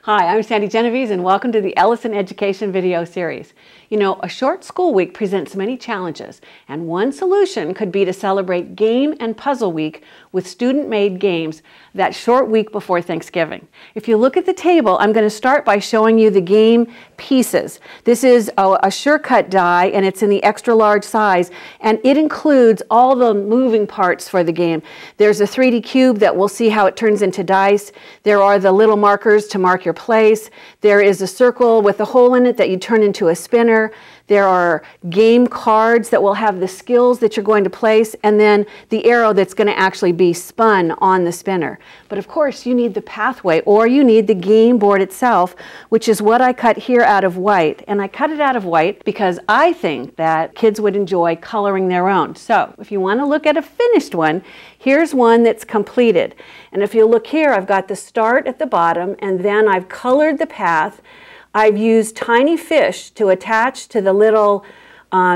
Hi, I'm Sandy Genovese and welcome to the Ellison Education video series. You know, a short school week presents many challenges, and one solution could be to celebrate Game and Puzzle Week with student-made games that short week before Thanksgiving. If you look at the table, I'm going to start by showing you the game pieces. This is a SureCut die, and it's in the extra large size, and it includes all the moving parts for the game. There's a 3D cube that we'll see how it turns into dice. There are the little markers to mark your place. There is a circle with a hole in it that you turn into a spinner. There are game cards that will have the skills that you're going to place, and then the arrow that's going to actually be spun on the spinner. But of course, you need the pathway, or you need the game board itself, which is what I cut here out of white. And I cut it out of white because I think that kids would enjoy coloring their own. So if you want to look at a finished one, here's one that's completed. And if you look here, I've got the start at the bottom, and then I've colored the path. I've used tiny fish to attach to the little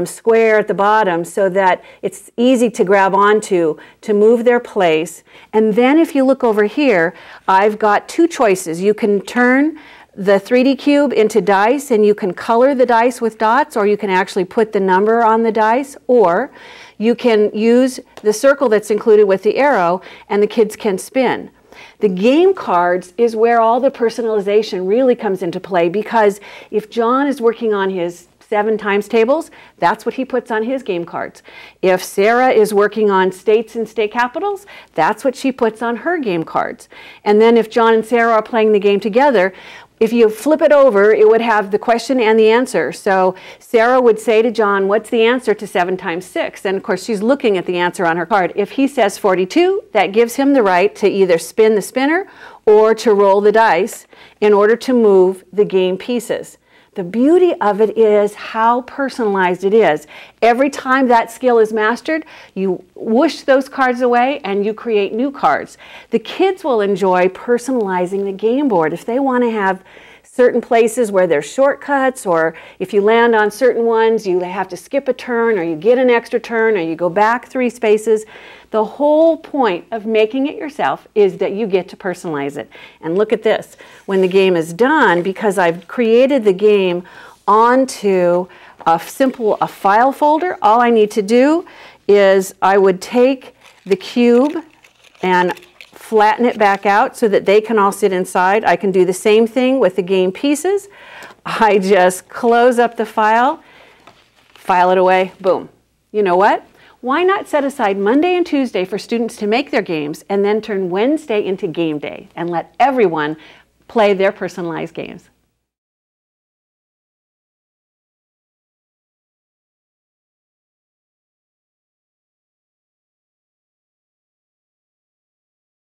square at the bottom so that it's easy to grab onto to move their place. And then if you look over here, I've got two choices. You can turn the 3D cube into dice and you can color the dice with dots, or you can actually put the number on the dice, or you can use the circle that's included with the arrow and the kids can spin. The game cards is where all the personalization really comes into play, because if John is working on his 7 times tables, that's what he puts on his game cards. If Sarah is working on states and state capitals, that's what she puts on her game cards. And then if John and Sarah are playing the game together, if you flip it over, it would have the question and the answer. So Sarah would say to John, what's the answer to 7 times 6? And of course, she's looking at the answer on her card. If he says 42, that gives him the right to either spin the spinner or to roll the dice in order to move the game pieces. The beauty of it is how personalized it is. Every time that skill is mastered, you whoosh those cards away and you create new cards. The kids will enjoy personalizing the game board. If they want to have certain places where there's shortcuts, or if you land on certain ones, you have to skip a turn, or you get an extra turn, or you go back 3 spaces. The whole point of making it yourself is that you get to personalize it. And look at this. When the game is done, because I've created the game onto a file folder, all I need to do is I would take the cube and flatten it back out so that they can all sit inside. I can do the same thing with the game pieces. I just close up the file it away, boom. You know what? Why not set aside Monday and Tuesday for students to make their games, and then turn Wednesday into game day and let everyone play their personalized games?